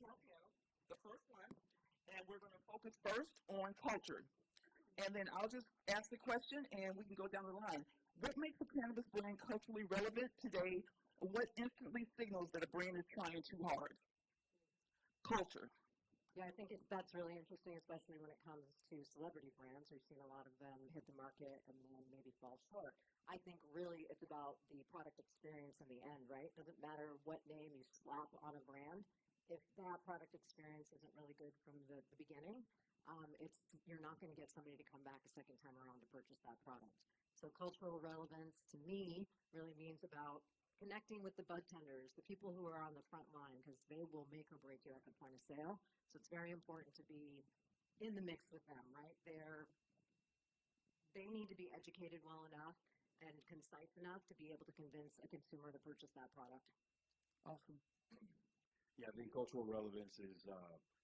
2 panels. The first one, and we're going to focus first on culture. And then I'll just ask the question, and we can go down the line. What makes a cannabis brand culturally relevant today? What instantly signals that a brand is trying too hard? Culture. Yeah, I think that's really interesting, especially when it comes to celebrity brands. We've seen a lot of them hit the market and then maybe fall short. I think really it's about the product experience in the end, right? It doesn't matter what name you slap on a brand. If that product experience isn't really good from the beginning, you're not going to get somebody to come back a second time around to purchase that product. So cultural relevance to me really means about connecting with the bud tenders, the people who are on the front line, because they will make or break you at the point of sale. So it's very important to be in the mix with them, right? They need to be educated well enough and concise enough to be able to convince a consumer to purchase that product. Awesome. Yeah, I think cultural relevance is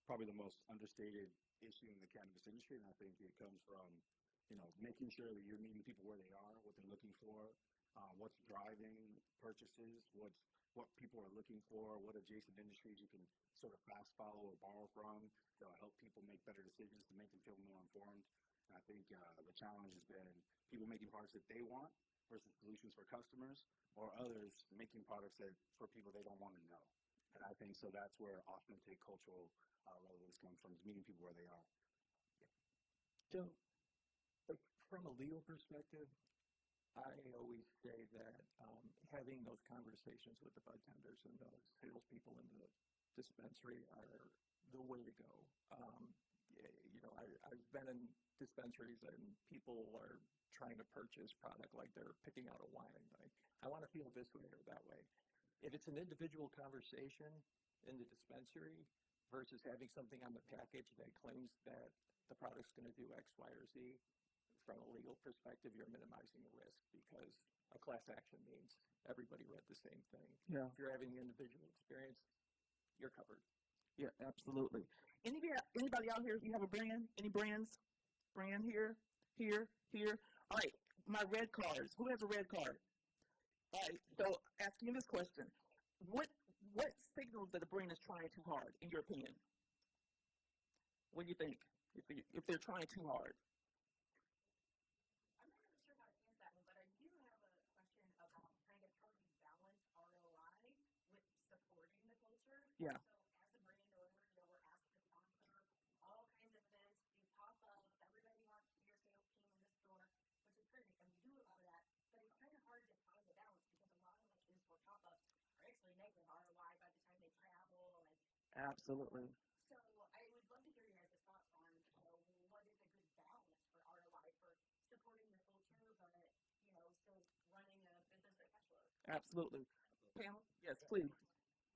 probably the most understated issue in the cannabis industry, and I think it comes from, making sure that you're meeting people where they are, what they're looking for, what's driving purchases, what people are looking for, what adjacent industries you can sort of fast follow or borrow from that'll help people make better decisions to make them feel more informed. And I think the challenge has been people making products that they want versus solutions for customers, or others making products that for people they don't want to know. And I think so that's where authentic cultural relevance comes from, is meeting people where they are. So, from a legal perspective, I always say that having those conversations with the bud tenders and the salespeople in the dispensary are the way to go. I've been in dispensaries and people are trying to purchase product like they're picking out a wine. Like, I want to feel this way or that way. If it's an individual conversation in the dispensary versus having something on the package that claims that the product's going to do X, Y, or Z, from a legal perspective, you're minimizing the risk because a class action means everybody read the same thing. Yeah. If you're having the individual experience, you're covered. Yeah, absolutely. Anybody out here, you have a brand? Any brands? Brand here? Here? All right, my red cards. Who has a red card? All right, so asking you this question. What signals that a brand is trying too hard, in your opinion? What do you think, if they're trying too hard? I'm not really sure how to answer that one, but I do have a question about kind of how you balance ROI with supporting the culture. Yeah. So as a brand owner, we're asked to sponsor all kinds of events, do pop-ups, everybody wants to be your sales team in the store, which is great, and we do a lot of that, but it's kind of hard to find the balance because a lot of the in-store pop-ups are actually negative ROI by the time they travel. Absolutely. So I would love to hear your guys' thoughts on, what is a good balance for ROI for supporting the culture, but, still running a business that cash flows. Absolutely. Panel? Yes, please.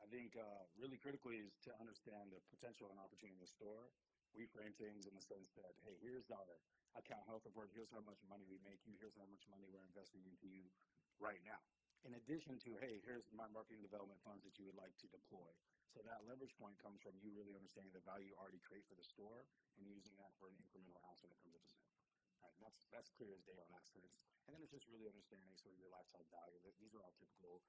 I think really critically is to understand the potential and opportunity in the store. We frame things in the sense that, hey, here's our account health report, here's how much money we make you, here's how much money we're investing into you right now. In addition to, hey, here's my marketing development funds that you would like to deploy. So that leverage point comes from you really understanding the value you already create for the store and using that for an incremental ounce when it comes to the sale. Right, that's clear as day on that sense. And then it's just really understanding sort of your lifetime value. These are all typical,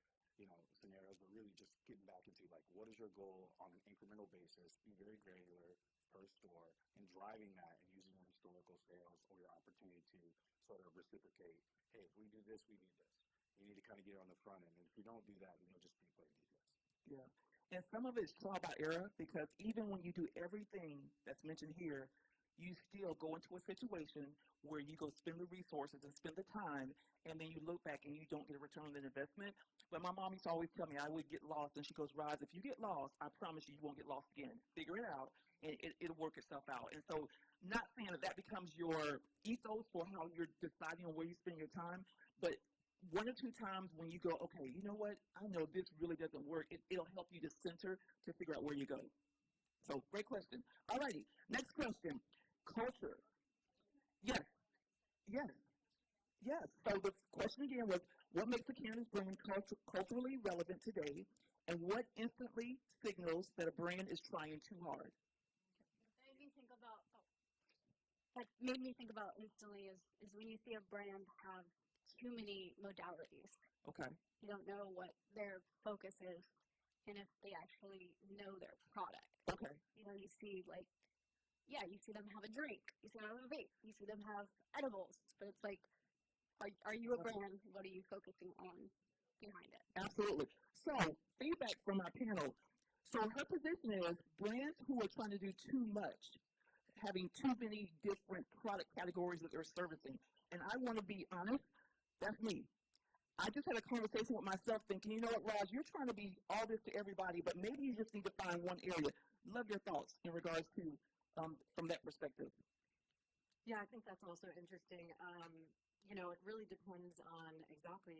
scenarios, but really just getting back into like, what is your goal on an incremental basis, be very granular per store, and driving that and using your historical sales or your opportunity to sort of reciprocate, hey, if we do this, we need this. You need to kind of get on the front end. And if you don't do that, then you'll just be playing defense. Yeah. And some of it's trial by error, because even when you do everything that's mentioned here, you still go into a situation where you go spend the resources and spend the time, and then you look back and you don't get a return on the investment. But my mom used to always tell me I would get lost, and she goes, Roz, if you get lost, I promise you, you won't get lost again. Figure it out, and it'll work itself out. And so, not saying that becomes your ethos for how you're deciding on where you spend your time, but 1 or 2 times when you go, okay, you know what, I know this really doesn't work, it'll help you to center to figure out where you go. So, great question. All righty, next question. Culture. Yes. So the question again was, what makes a cannabis brand culturally relevant today, and what instantly signals that a brand is trying too hard? What made me think about instantly is when you see a brand have too many modalities. Okay. You don't know what their focus is and if they actually know their product. see like, yeah, you see them have a drink, you see them have a vape, you see them have edibles, but it's like, are you a brand? What are you focusing on behind it? Absolutely. So, feedback from our panel. So her position is brands who are trying to do too much, having too many different product categories that they're servicing. And I want to be honest, that's me. I just had a conversation with myself thinking, you know what, Raj, you're trying to be all this to everybody, but maybe you just need to find one area. Love your thoughts in regards to, from that perspective. Yeah, I think that's also interesting. It really depends on exactly,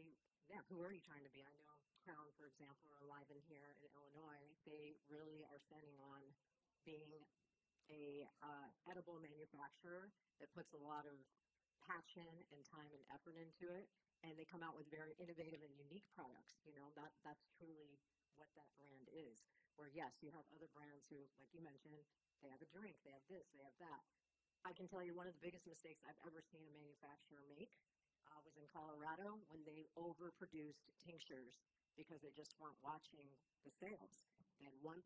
who are you trying to be? I know Crown, for example, or Alive in here in Illinois, they really are standing on being a edible manufacturer that puts a lot of passion and time and effort into it, and they come out with very innovative and unique products. That's truly what that brand is. Where yes, you have other brands who, like you mentioned, they have a drink, they have this, they have that. I can tell you one of the biggest mistakes I've ever seen a manufacturer make was in Colorado when they overproduced tinctures because they just weren't watching the sales. They had $1.2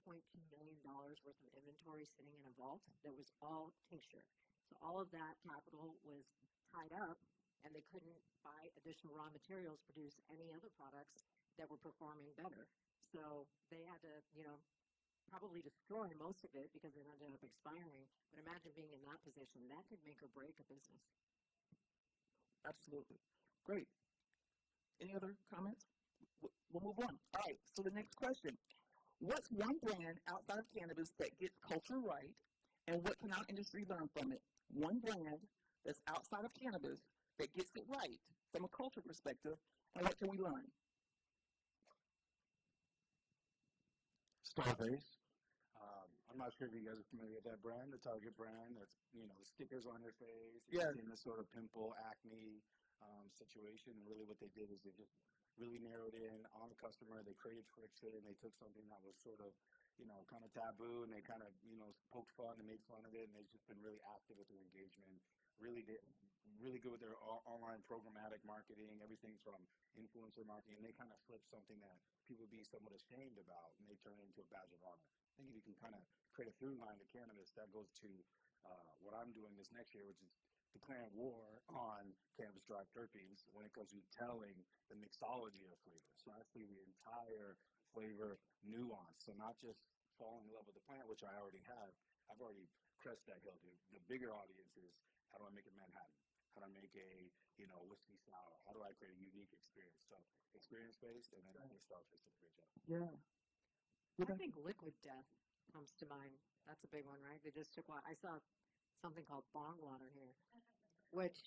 million worth of inventory sitting in a vault that was all tincture. So all of that capital was tied up, and they couldn't buy additional raw materials, produce any other products that were performing better. So they had to, probably destroy most of it because it ended up expiring. But imagine being in that position. That could make or break a business. Absolutely. Great. Any other comments? We'll move on. All right, so the next question. What's one brand outside of cannabis that gets culture right, and what can our industry learn from it? One brand that's outside of cannabis that gets it right from a culture perspective, and what can we learn? Starface. I'm not sure if you guys are familiar with that brand, the Target brand. That's, the stickers on their face. Yeah. In this sort of pimple, acne situation. And really what they did is they just really narrowed in on the customer. They created friction, and they took something that was sort of, kind of taboo, and they kind of, poked fun and made fun of it. And they've just been really active with their engagement. Really good with their online programmatic marketing, everything from influencer marketing. They kind of flipped something that people would be somewhat ashamed about, and they turn it into a badge of honor. I think if you can kind of create a through line to cannabis, that goes to what I'm doing this next year, which is declaring war on cannabis-derived terpenes when it comes to telling the mixology of flavors. So actually the entire flavor nuance. So not just falling in love with the plant, which I already have. I've already crested that hill. The bigger audience is, how do I make a Manhattan? How do I make a, whiskey sour? How do I create a unique experience? So experience-based, and then I think Starfish did a great job. Yeah. I think Liquid Death comes to mind. That's a big one, right? They just took one. I saw something called bong water here, which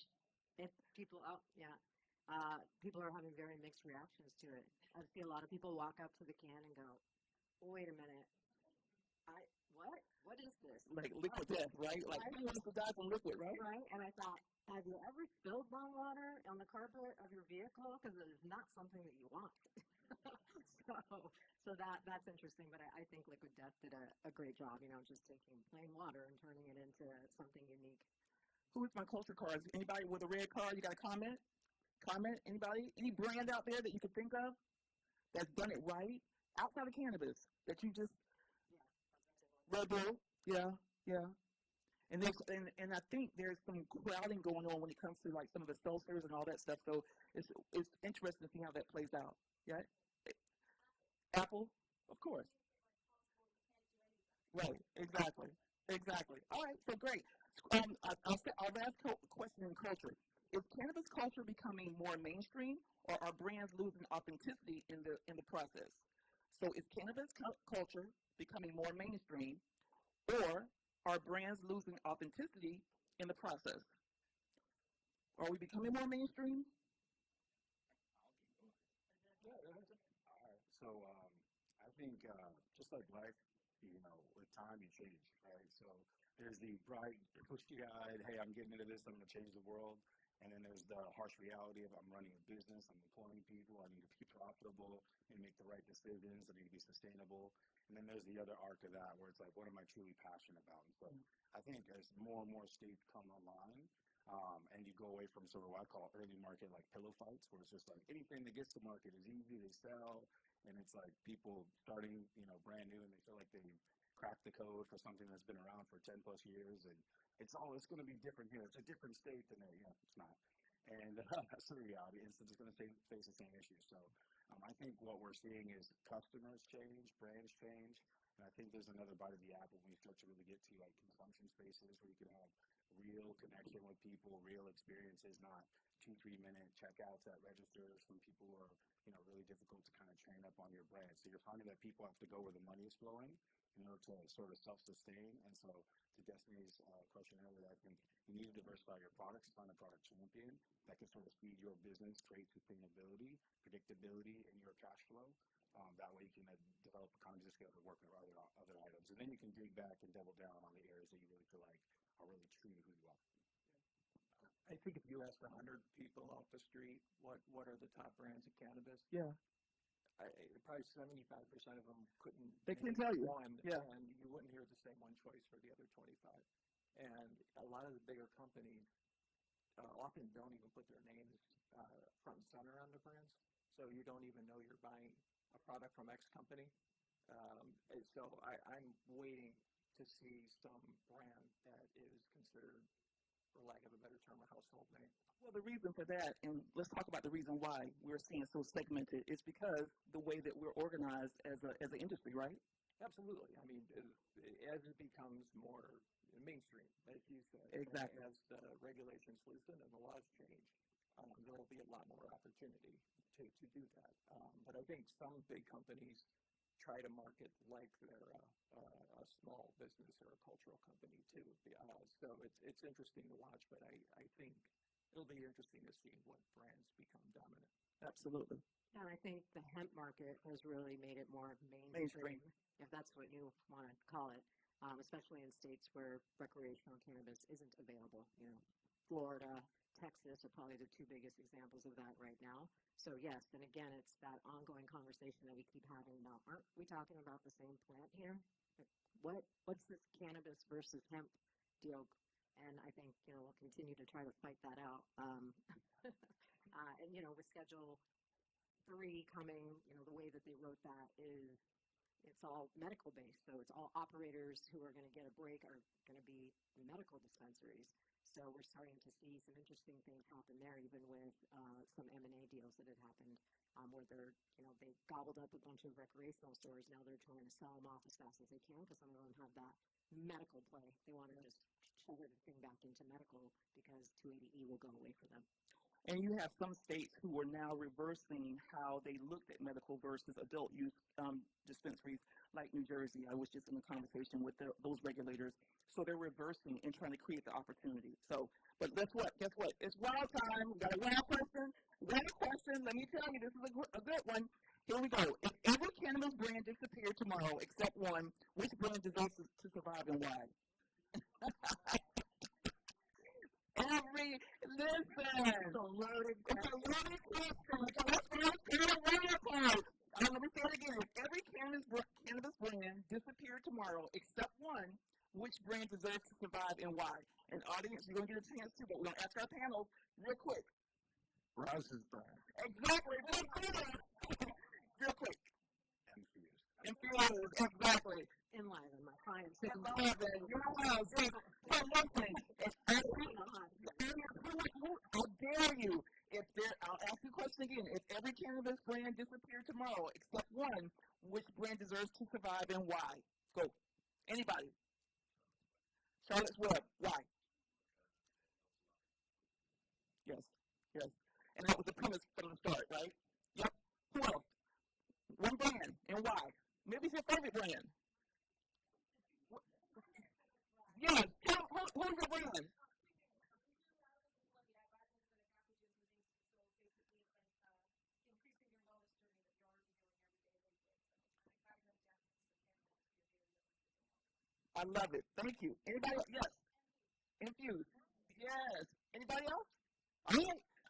people are having very mixed reactions to it. I see a lot of people walk up to the can and go, wait a minute, what is this? Like Liquid Death, right? Like, who wants to die from liquid, right? Right, and I thought, have you ever spilled bong water on the carpet of your vehicle? Because it is not something that you want. So that's interesting, but I think Liquid Death did a great job, just taking plain water and turning it into something unique. Who is my culture cards? Anybody with a red card? You got a comment? Comment? Anybody? Any brand out there that you can think of that's done it right outside of cannabis that you just Red Bull? Yeah. And I think there's some crowding going on when it comes to like some of the seltzers and all that stuff. So it's interesting to see how that plays out. Yeah. Apple, of course. Right. Exactly. All right. So great. Our last question in culture: is cannabis culture becoming more mainstream, or are brands losing authenticity in the process? So is cannabis culture becoming more mainstream, or are brands losing authenticity in the process? Are we becoming more mainstream? All right. So I think just like life, with time you change, right? So there's the bright, pushy-eyed, hey, I'm getting into this, I'm going to change the world. And then there's the harsh reality of I'm running a business, I'm employing people, I need to be profitable and make the right decisions, I need to be sustainable. And then there's the other arc of that where it's like, what am I truly passionate about? And so I think as more and more states come online, and you go away from sort of what I call early market, like pillow fights, where it's just like anything that gets to market is easy, they sell, and it's like people starting, brand new, and they feel like they've crack the code for something that's been around for 10 plus years, and it's going to be different here. It's a different state than there. Yeah, it's not. And that's the reality. It's just going to face the same issues. So I think what we're seeing is customers change, brands change, and I think there's another bite of the apple when we start to really get to like consumption spaces where you can have real connection with people, real experiences, not 2-3 minute checkouts at registers from people who are really difficult to kind of train up on your brand. So you're finding that people have to go where the money is flowing in order to sort of self-sustain. And so to Destiny's question earlier, I think you need to diversify your products, find a product champion that can sort of feed your business, create sustainability, predictability in your cash flow. That way you can develop economies of scale to work with other items. And then you can dig back and double down on the areas that you really feel like are really true to who you are. I think if you asked 100 people off the street, what are the top brands of cannabis? Yeah. Probably 75% of them couldn't. They can't tell you. One, Yeah. and you wouldn't hear the same one choice for the other 25. And a lot of the bigger companies often don't even put their names front and center on the brands, so you don't even know you're buying a product from X company. And so I'm waiting to see some brand that is considered, for lack of a better term, a household name. Well, the reason for that, and let's talk about the reason why we're seeing so segmented, is because the way that we're organized as an industry, right? Absolutely. I mean, as it becomes more mainstream, as you said, Exactly. as the regulations loosen and the laws change, there will be a lot more opportunity to do that. But I think some big companies try to market like they're a small business or a cultural company too. So it's interesting to watch, but I think it'll be interesting to see what brands become dominant. Absolutely. And I think the hemp market has really made it more mainstream, if that's what you want to call it, especially in states where recreational cannabis isn't available. Florida, Texas are probably the two biggest examples of that right now. So yes, and again, it's that ongoing conversation that we keep having about, aren't we talking about the same plant here? What's this cannabis versus hemp deal? And I think, we'll continue to try to fight that out. And, with Schedule 3 coming, the way that they wrote that is it's all medical based. So it's all operators who are going to get a break are going to be medical dispensaries. So we're starting to see some interesting things happen there, even with some M&A deals that had happened where they gobbled up a bunch of recreational stores. Now they're trying to sell them off as fast as they can because some of them have that medical play. They want to just shove everything back into medical because 280E will go away for them. And you have some states who are now reversing how they looked at medical versus adult use dispensaries, like New Jersey. I was just in a conversation with those regulators. So they're reversing and trying to create the opportunity. So, but guess what? It's wild time. We got a wild question. Let me tell you, this is a good one. Here we go. If every cannabis brand disappeared tomorrow except one, which brand deserves to survive and why? Listen. It's a loaded question. Let me say it again. If every cannabis brand disappeared tomorrow except one, which brand deserves to survive and why? And audience, you're going to get a chance too, but we're going to ask our panel real quick. Rose's brand. Exactly. Real quick. MFUSED. Exactly. Enliven, my clients. Enliven. So listen, how dare you? I'll ask you a question again. If every cannabis brand disappeared tomorrow except one, which brand deserves to survive and why? Go. Anybody. Charlotte's Web. Why? Yes. And that was the premise from the start, right? Yep. Who else? One brand and why? Maybe it's your favorite brand. Yes. Who's your brand? I love it. Thank you. Anybody else? Yes. Infused. Yes. Anybody else? All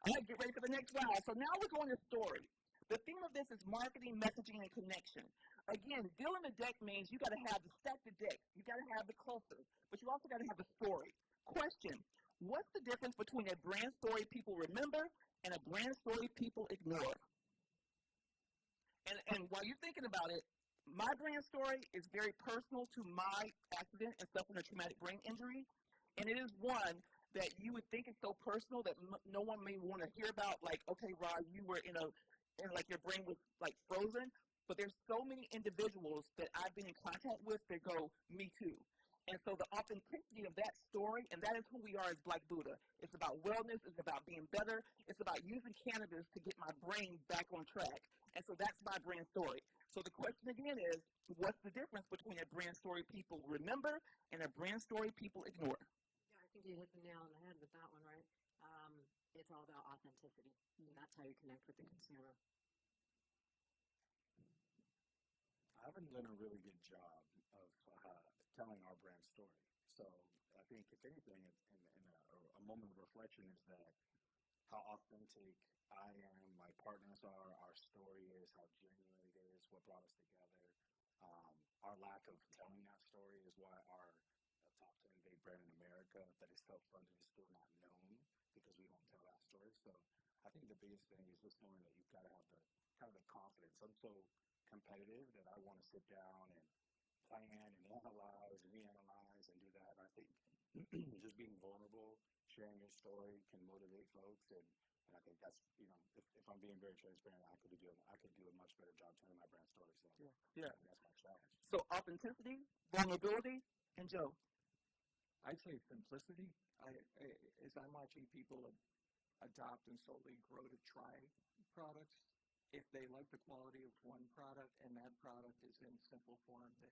right, get ready for the next round. So now we're going to story. The theme of this is marketing, messaging, and connection. Again, dealing the deck means you got to have the stack the deck. You got to have the cluster, but you also got to have the story. Question: what's the difference between a brand story people remember and a brand story people ignore? And while you're thinking about it, my brand story is very personal to my accident and suffering a traumatic brain injury, and it is one that you would think is so personal that no one may want to hear about. Like, okay, Rod, you were and like your brain was like frozen, but there's so many individuals that I've been in contact with that go, me too. And so the authenticity of that story, and that is who we are as Black Buddha. It's about wellness. It's about being better. It's about using cannabis to get my brain back on track. And so that's my brand story. So the question again is, what's the difference between a brand story people remember and a brand story people ignore? Yeah, I think you hit the nail on the head with that one, right? It's all about authenticity, and that's how you connect with the consumer. I haven't done a really good job of telling our brand story. So I think, if anything, in a moment of reflection is that how authentic I am, my partners are, our story is, how genuine it is, what brought us together. Our lack of telling that story is why our top 10 vape brand in America that is self-funded is still not known, because we don't tell that story. So I think the biggest thing is just knowing that you've got to have the kind of the confidence. I'm so competitive that I want to sit down and plan and analyze and reanalyze and do that. And I think just being vulnerable, sharing your story can motivate folks. And I think that's, if I'm being very transparent, I could do a much better job telling my brand story. So Yeah. that's my challenge. So authenticity, vulnerability, and Joe. I'd say simplicity. As I'm watching people adopt and slowly grow to try products, if they like the quality of one product and that product is in simple form, that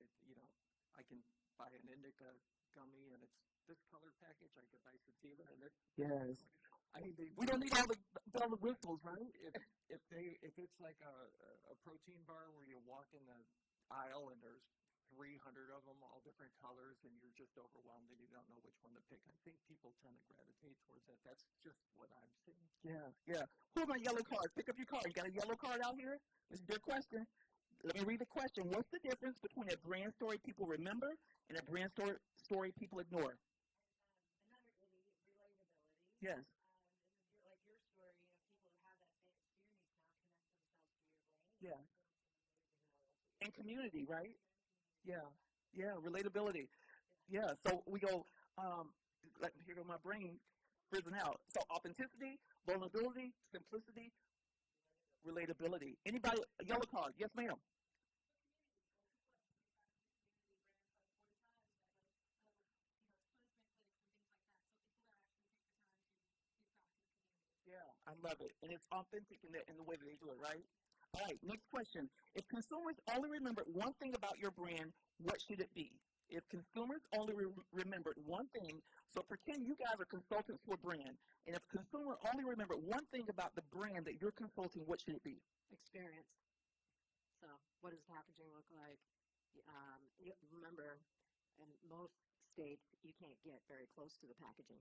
I can buy an indica gummy and it's this color package. I could buy sativa and it's Yes. I mean, We don't need all the whistles, right? If it's like a protein bar where you walk in the aisle and there's 300 of them, all different colors, and you're just overwhelmed and you don't know which one to pick. I think people tend to gravitate towards that. That's just what I'm seeing. Yeah. Who are my yellow cards? Pick up your card. You got a yellow card out here? This is your question. Let me read the question. What's the difference between a brand story people remember and a brand story people ignore? Another relatability. Yes. Like your story, people who have that same experience now connect themselves to your brain. Yeah. And community, right? Yeah, relatability. Yeah, so we go, here go my brain frizzing out. So authenticity, vulnerability, simplicity, relatability. Anybody, a yellow card? Yes, ma'am. Yeah, I love it. And it's authentic in the way that they do it, right? All right, next question. If consumers only remembered one thing about your brand, what should it be? If consumers only remembered one thing, so pretend you guys are consultants for a brand, and if consumer only remembered one thing about the brand that you're consulting, what should it be? Experience. So, what does packaging look like? You remember, in most states, you can't get very close to the packaging.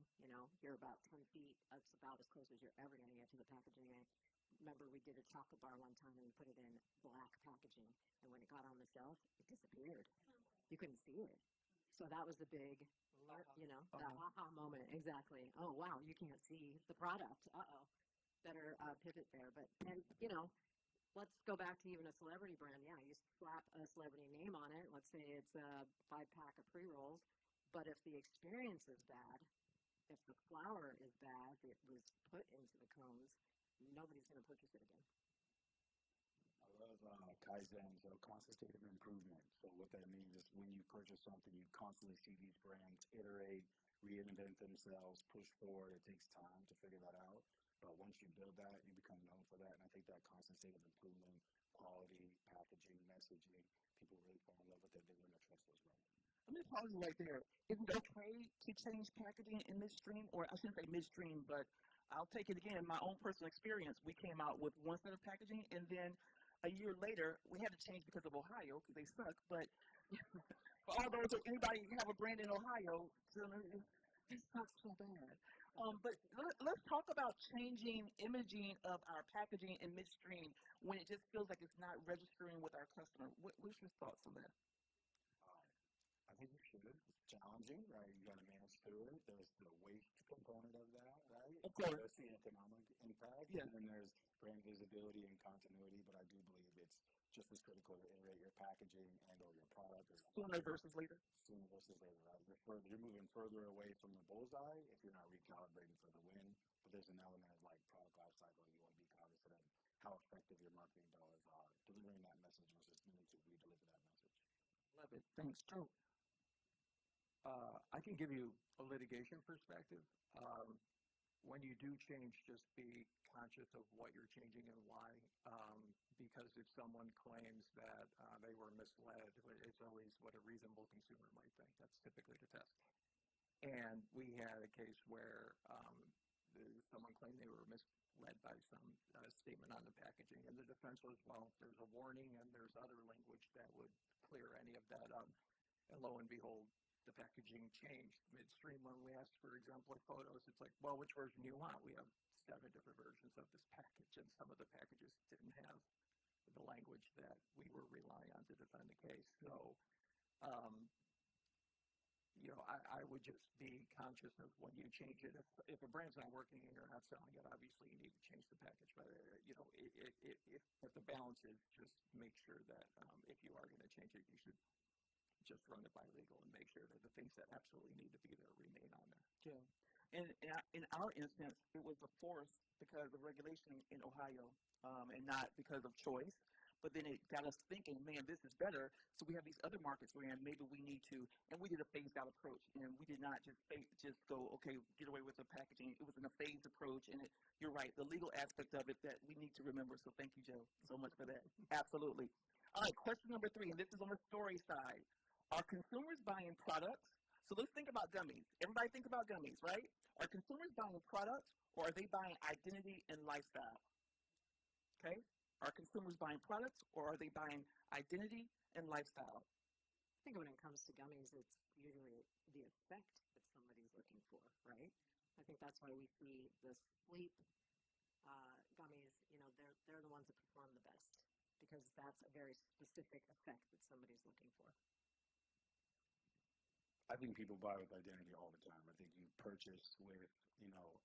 You're about 10 feet. That's about as close as you're ever going to get to the packaging. I remember we did a chocolate bar one time and we put it in black packaging, and when it got on the shelf, it disappeared. You couldn't see it. So that was the big, the aha moment. Exactly. Oh, wow, you can't see the product. Uh-oh. Better pivot there. But, let's go back to even a celebrity brand. Yeah, you slap a celebrity name on it. Let's say it's a 5-pack of pre-rolls. But if the experience is bad, if the flower is bad, it was put into the cones, nobody's going to purchase it again. I love Kaizen, so constant state of improvement. So what that means is when you purchase something, you constantly see these brands iterate, reinvent themselves, push forward. It takes time to figure that out. But once you build that, you become known for that. And I think that constant state of improvement, quality, packaging, messaging, people really fall in love with it. They learn to trust those brands. Let me pause you right there. Is it okay to change packaging in midstream? Or I shouldn't say midstream, but I'll take it again. My own personal experience, we came out with one set of packaging, and then a year later, we had to change because of Ohio, because they suck. But for all those, anybody have a brand in Ohio, it sucks so bad. But let's talk about changing imaging of our packaging in midstream when it just feels like it's not registering with our customer. What's your thoughts on that? I think you should. challenging, right? You got to manage through it. There's the waste component of that, right? Of course. There's the economic impact, Yeah. and then there's brand visibility and continuity. But I do believe it's just as critical to iterate your packaging and or your product. Sooner versus later. Sooner versus later, right? You're moving further away from the bullseye if you're not recalibrating for the win. But there's an element of like product life cycle. You want to be cognizant of how effective your marketing dollars are delivering that message versus needing to re-deliver that message. Love it. Thanks, Joe. I can give you a litigation perspective. When you do change, just be conscious of what you're changing and why. Because if someone claims that they were misled, it's always what a reasonable consumer might think. That's typically the test. And we had a case where someone claimed they were misled by some statement on the packaging, and the defense was, well, there's a warning and there's other language that would clear any of that up. And lo and behold, the packaging changed midstream when we asked for exemplar photos. It's like, well, which version do you want? We have 7 different versions of this package, and some of the packages didn't have the language that we were relying on to defend the case. So, I would just be conscious of when you change it. If a brand's not working and you're not selling it, obviously you need to change the package. But, if the balance is just make sure that if you are going to change it, you should just run it by legal and make sure that the things that absolutely need to be there remain on there. Yeah. And in our instance, it was a force because of regulation in Ohio, and not because of choice. But then it got us thinking, man, this is better. So we have these other markets where maybe we need to, and we did a phased-out approach, and we did not just go, okay, get away with the packaging. It was in a phased approach, and you're right, the legal aspect of it that we need to remember. So thank you, Joe, so much for that. Absolutely. All right, question number 3, and this is on the story side. Are consumers buying products? So let's think about gummies. Everybody think about gummies, right? Are consumers buying products, or are they buying identity and lifestyle? Okay? Are consumers buying products, or are they buying identity and lifestyle? I think when it comes to gummies, it's usually the effect that somebody's looking for, right? I think that's why we see the sleep gummies, they're the ones that perform the best because that's a very specific effect that somebody's looking for. I think people buy with identity all the time. I think you purchase with,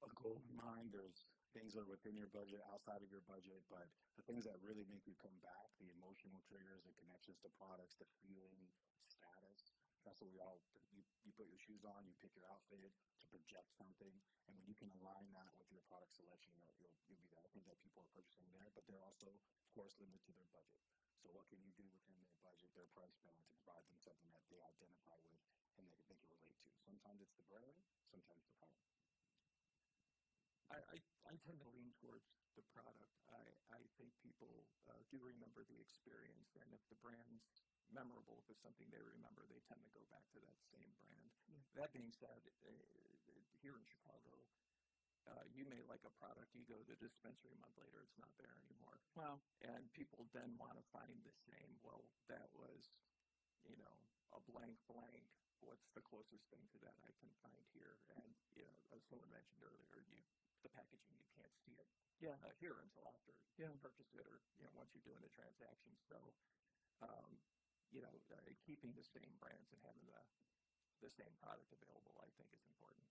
a goal in mind. There's things that are within your budget, outside of your budget, but the things that really make you come back, the emotional triggers, the connections to products, the feeling, status, that's what you put your shoes on, you pick your outfit to project something, and when you can align that with your product selection, you'll be there. I think that people are purchasing there, but they're also, of course, limited to their budget. So what can you do within their budget, their price point, to provide them something that they identify with and they can relate to? Sometimes it's the brand, sometimes the product. I tend to lean towards the product. I think people do remember the experience, and if the brand's memorable, if it's something they remember, they tend to go back to that same brand. Yeah. That being said, here in Chicago, you may like a product, you go to the dispensary a month later, it's not there anymore. Wow. And people then want to find the same. Well, that was, a blank. What's the closest thing to that I can find here? And, as someone mentioned earlier, the packaging, you can't see it here until after you purchase it or, once you're doing the transaction. So, keeping the same brands and having the same product available, I think, is important.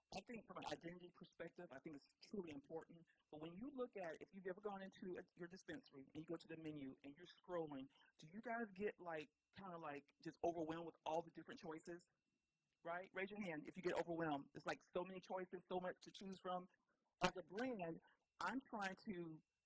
I think from an identity perspective, I think it's truly important. But when you look at, if you've ever gone into your dispensary and you go to the menu and you're scrolling, do you guys get kind of just overwhelmed with all the different choices? Right? Raise your hand if you get overwhelmed. It's like so many choices, so much to choose from. As a brand, I'm trying to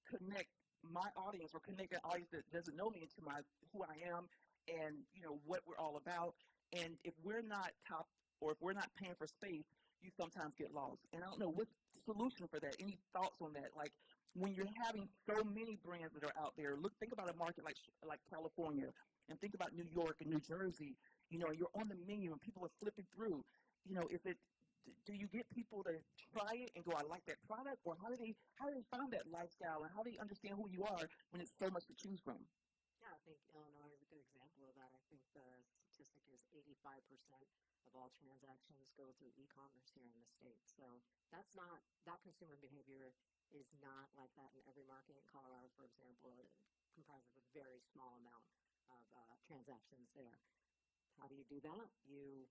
connect my audience or connect an audience that doesn't know me into who I am and what we're all about. And if we're not top or if we're not paying for space, you sometimes get lost. And I don't know what's the solution for that. Any thoughts on that? Like when you're having so many brands that are out there, think about a market like California, and think about New York and New Jersey. You're on the menu and people are flipping through. Do you get people to try it and go, I like that product, or how do they find that lifestyle and how do they understand who you are when it's so much to choose from? Yeah, I think Illinois is a good example of that. I think the statistic is 85% of all transactions go through e-commerce here in the state. So that consumer behavior is not like that in every market. In Colorado, for example, it comprises a very small amount of transactions there. How do you do that? You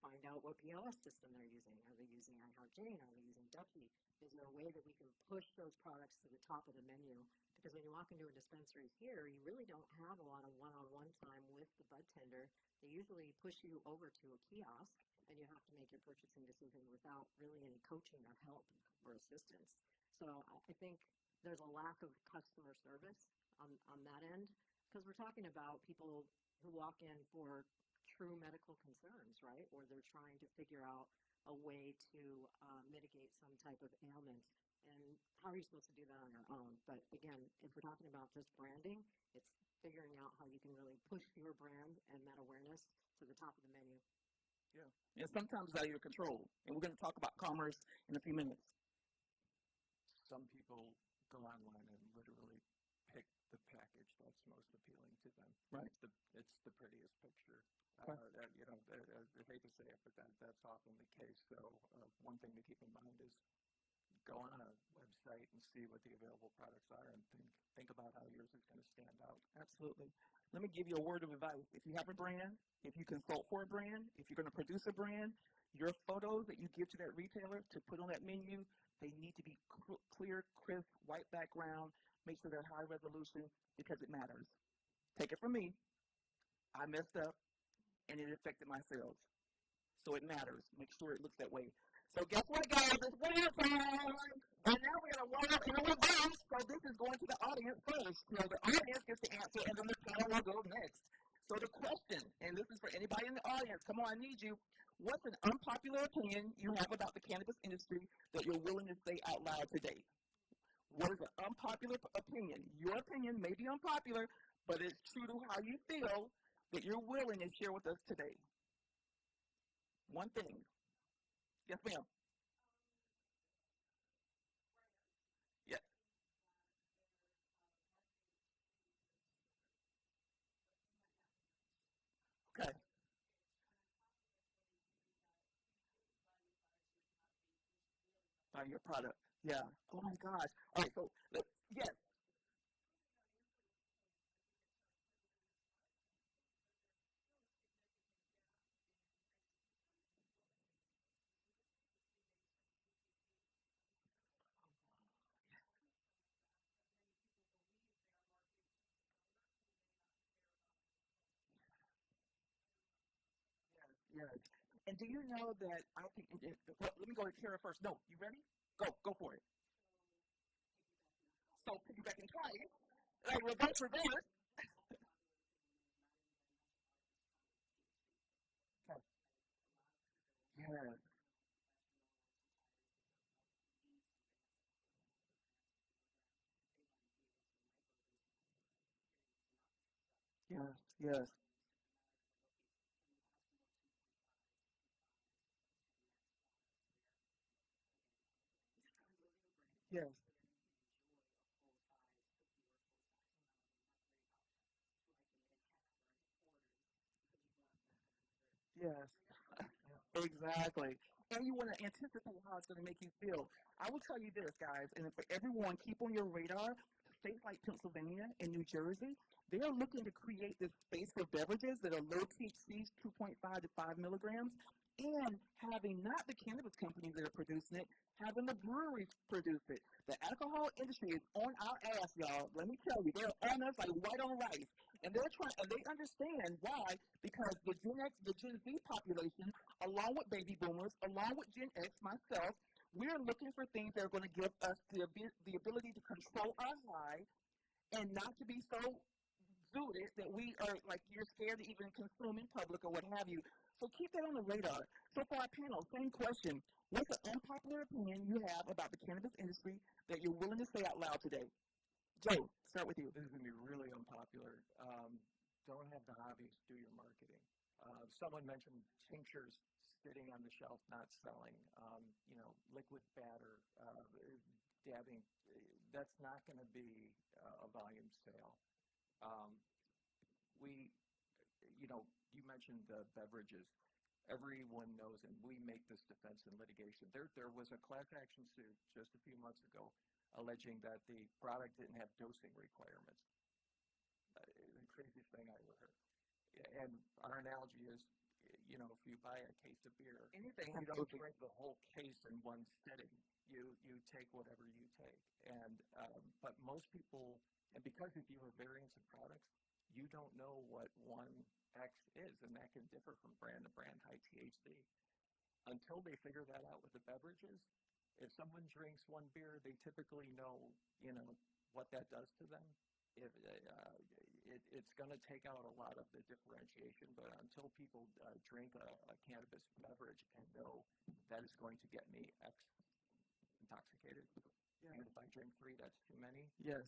find out what POS system they're using. Are they using I Heart Jane? Are they using Ducky? Is there a way that we can push those products to the top of the menu? Because when you walk into a dispensary here, you really don't have a lot of one-on-one time with the bud tender. They usually push you over to a kiosk, and you have to make your purchasing decision without really any coaching or help or assistance. So I think there's a lack of customer service on that end, because we're talking about people who walk in for true medical concerns, right? Or they're trying to figure out a way to mitigate some type of ailment. And how are you supposed to do that on your own? But again, if we're talking about just branding, it's figuring out how you can really push your brand and that awareness to the top of the menu. Yeah. And sometimes it's out of your control. And we're going to talk about commerce in a few minutes. Some people go online and literally pick the package that's most appealing to them. Right. It's the prettiest picture. Okay. I hate to say it, but that's often the case. So one thing to keep in mind is go on a website and see what the available products are, and think about how yours is going to stand out. Absolutely. Let me give you a word of advice. If you have a brand, if you consult for a brand, if you're going to produce a brand, your photos that you give to that retailer to put on that menu, they need to be clear, crisp, white background. Make sure they're high resolution because it matters. Take it from me. I messed up, and it affected my sales. So it matters. Make sure it looks that way. So guess what, guys? It's winter time! And now we're going to wind up in a reverse. So this is going to the audience first. So the audience gets to answer, and then the panel will go next. So the question, and this is for anybody in the audience, come on, I need you. What's an unpopular opinion you have about the cannabis industry that you're willing to say out loud today? What is an unpopular opinion? Your opinion may be unpopular, but it's true to how you feel that you're willing to share with us today. One thing. Yes, ma'am. Yes. Okay. Your product. Yeah. Oh my gosh. All right. So yes. Yes. And do you know that I think, well, let me go to Kara first. No, you ready? Go for it. So piggyback and twice. Like reverse, reverse. Okay. Yes. Yes. Yes. Yes. Yes. Exactly. And you want to anticipate how it's going to make you feel. I will tell you this, guys, and for everyone, keep on your radar, states like Pennsylvania and New Jersey, they are looking to create this space for beverages that are low THC, 2.5 to 5 milligrams, and having not the cannabis companies that are producing it, having the breweries produce it. The alcohol industry is on our ass, y'all. Let me tell you, they're on us like white on rice. And they're trying, and they understand why, because the Gen X, the Gen Z population, along with baby boomers, along with Gen X, myself, we're looking for things that are going to give us the ability to control our high and not to be so zooted that we are like you're scared to even consume in public or what have you. So keep that on the radar. So for our panel, same question. What's an unpopular opinion you have about the cannabis industry that you're willing to say out loud today? Joe, start with you. This is going to be really unpopular. Don't have the hobbies, do your marketing. Someone mentioned tinctures sitting on the shelf, not selling. Liquid batter, dabbing. That's not going to be a volume sale. You mentioned the beverages. Everyone knows, and we make this defense in litigation. There was a class action suit just a few months ago alleging that the product didn't have dosing requirements. The craziest thing I ever heard. And our analogy is, if you buy a case of beer, Anything you has don't to drink the whole case in one sitting. You take whatever you take, and but most people, and because if you have variants of products, you don't know what one X is, and that can differ from brand to brand, high THC. Until they figure that out with the beverages, if someone drinks one beer, they typically know, what that does to them. It's going to take out a lot of the differentiation, but until people drink a cannabis beverage and know that is going to get me X intoxicated, and if I drink 3, that's too many. Yes.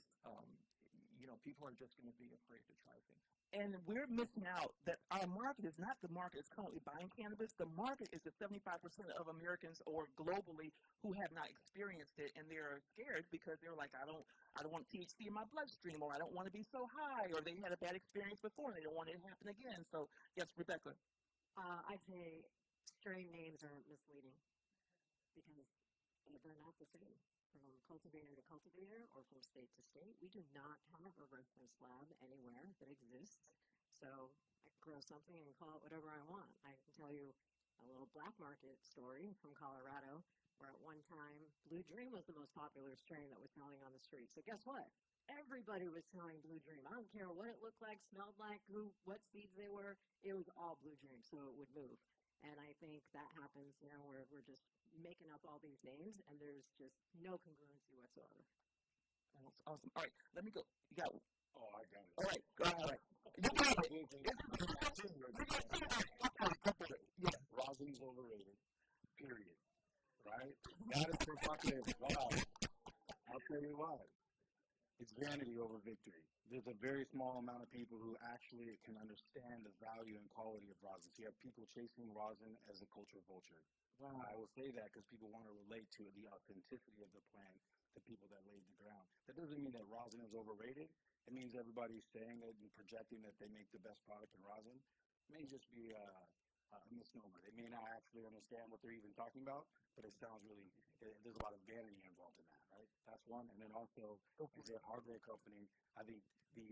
People are just going to be afraid to try things. And we're missing out that our market is not the market that's currently buying cannabis. The market is the 75% of Americans or globally who have not experienced it, and they're scared because they're like, I don't want THC in my bloodstream, or I don't want to be so high, or they had a bad experience before and they don't want it to happen again. So, yes, Rebecca. I'd say strain names are misleading because they're not the same from cultivator to cultivator or from state to state. We do not have a reference lab anywhere that exists. So I can grow something and call it whatever I want. I can tell you a little black market story from Colorado where at one time Blue Dream was the most popular strain that was selling on the street. So guess what? Everybody was selling Blue Dream. I don't care what it looked like, smelled like, what seeds they were. It was all Blue Dream, so it would move. And I think that happens, where we're just making up all these names, and there's just no congruency whatsoever. That's awesome. All right, let me go. You got it. Oh, I got it. All right, go ahead. You got it. Yeah, rosin's overrated. Period. Right? That is provocative. Why? I'll tell you why. It's vanity over victory. There's a very small amount of people who actually can understand the value and quality of rosin. So you have people chasing rosin as a culture vulture. Wow. I will say that because people want to relate to the authenticity of the plant, the people that laid the ground. That doesn't mean that rosin is overrated. It means everybody's saying it and projecting that they make the best product in rosin. It may just be a misnomer. They may not actually understand what they're even talking about, but it sounds really, there's a lot of vanity involved in that, right? That's one. And then also, as a hardware company, I think the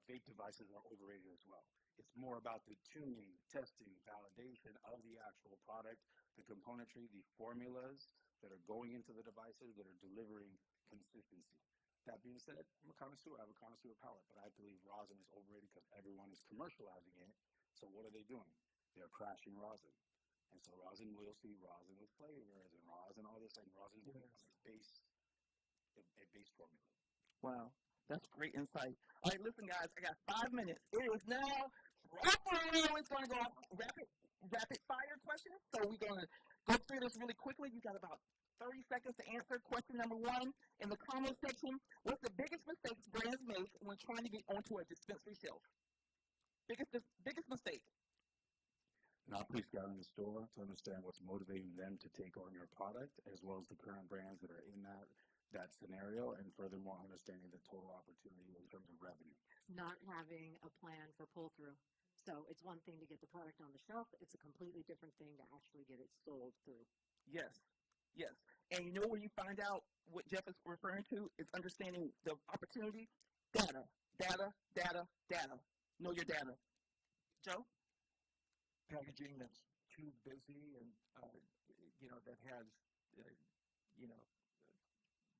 vape devices are overrated as well. It's more about the tuning, testing, validation of the actual product, the componentry, the formulas that are going into the devices that are delivering consistency. That being said, I'm a connoisseur. I have a connoisseur palate, but I believe rosin is overrated because everyone is commercializing it. So what are they doing? They're crashing rosin. And so rosin, we'll see rosin with flavors and rosin, all this, and rosin will become a base formula. Wow, that's great insight. All right, listen, guys, I got 5 minutes. It is now it's going to go rapid fire questions. So we're going to go through this really quickly. You got about 30 seconds to answer. Question number 1 in the comment section: what's the biggest mistakes brands make when trying to get onto a dispensary shelf? Biggest mistake. Not pre-scouting the store to understand what's motivating them to take on your product, as well as the current brands that are in that scenario, and furthermore, understanding the total opportunity in terms of revenue. Not having a plan for pull-through. So it's one thing to get the product on the shelf. It's a completely different thing to actually get it sold through. Yes. And you know where you find out what Jeff is referring to? Is understanding the opportunity. Data. Know your data. Joe? Packaging that's too busy and, that has,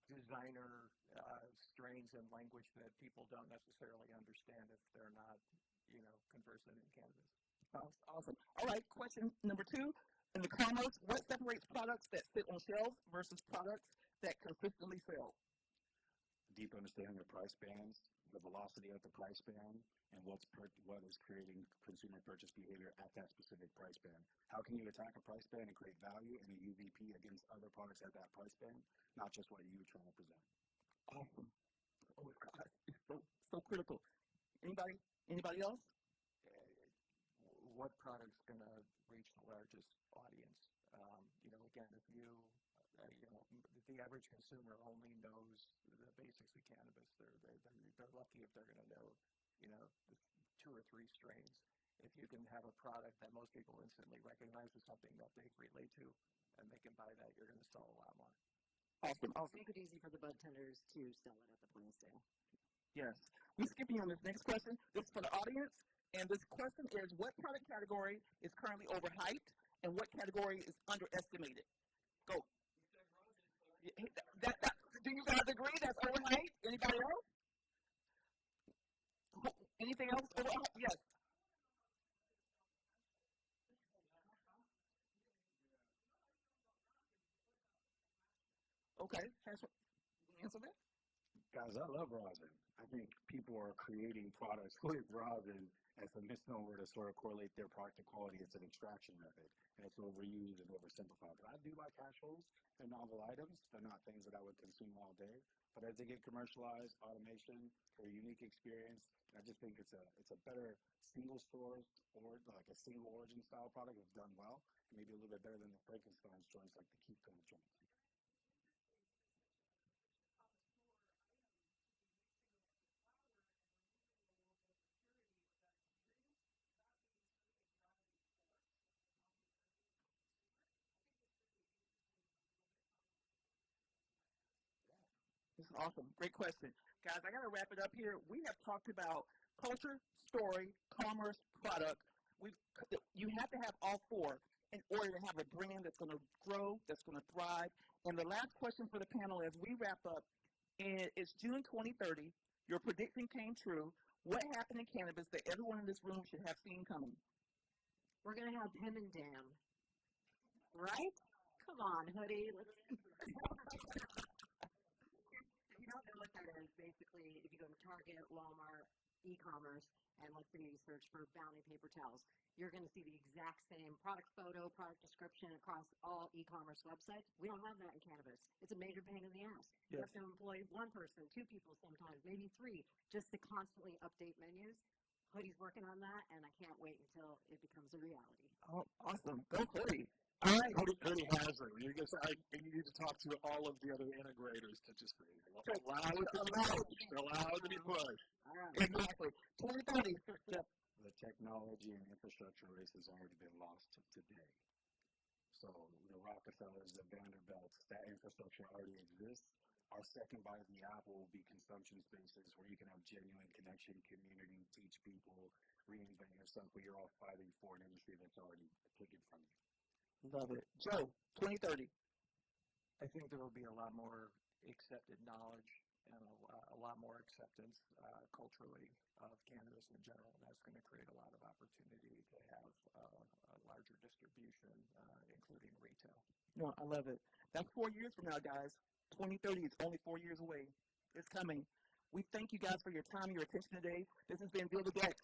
designer strains and language that people don't necessarily understand if they're not, conversant in cannabis. Awesome. All right, question number 2. In the commerce, what separates products that sit on shelves versus products that consistently sell? Deep understanding of price bands, the velocity of the price band, and what is creating consumer purchase behavior at that specific price band. How can you attack a price band and create value and a UVP against other products at that price band, not just what you're trying to present? Awesome. Oh, God. It's so critical. Anybody else? What product's going to reach the largest audience? Again, if the average consumer only knows the basics of cannabis, they're lucky if they're going to know, 2 or 3 strains. If you can have a product that most people instantly recognize as something that they relate to, and they can buy that, you're going to sell a lot more. Awesome. Make it easy for the bud tenders to sell it at the point of sale. Yes. We're skipping on this next question. This is for the audience. And this question is, what product category is currently overhyped and what category is underestimated? Go. Do you guys agree that's overhyped? Anybody else? Anything else overhyped? Yes. Okay. Answer that. Guys, I love rosin. I think people are creating products with rosin as a misnomer to sort of correlate their product to quality. It's an extraction method, and it's overused and oversimplified. But I do like hash holes. They're novel items. They're not things that I would consume all day. But as they get commercialized, automation, for a unique experience, I just think it's a better single source or like a single origin style product if done well, and maybe a little bit better than the Frankenstein's joints like the Keep Going joints. This is awesome. Great question. Guys, I got to wrap it up here. We have talked about culture, story, commerce, product. We've, you have to have all four in order to have a brand that's going to grow, that's going to thrive. And the last question for the panel as we wrap up is June 2030. Your prediction came true. What happened in cannabis that everyone in this room should have seen coming? We're going to have him and Dan. Right? Come on, hoodie. Let's If you don't know what that is, basically, if you go to Target, Walmart, e-commerce, and let's say you search for Bounty paper towels, you're going to see the exact same product photo, product description across all e-commerce websites. We don't have that in cannabis. It's a major pain in the ass. You have to employ one person, two people sometimes, maybe three, just to constantly update menus. Hoodie's working on that, and I can't wait until it becomes a reality. Oh, awesome. Go Hoodie. All right, Hoodie has it. You need to talk to all of the other integrators to just allow it to be pushed. All right. Exactly. 2030. The technology and infrastructure race has already been lost today. So the Rockefellers, the Vanderbilts, that infrastructure already exists. Our second bite of the apple will be consumption spaces where you can have genuine connection, community, teach people, reinvent yourself, but you're all fighting for an industry that's already taken from you. Love it. Joe, 2030. I think there will be a lot more accepted knowledge and a lot more acceptance culturally of cannabis in general. And that's going to create a lot of opportunity to have a larger distribution, including retail. No, I love it. That's 4 years from now, guys. 2030 is only 4 years away. It's coming. We thank you guys for your time and your attention today. This has been Build the Deck.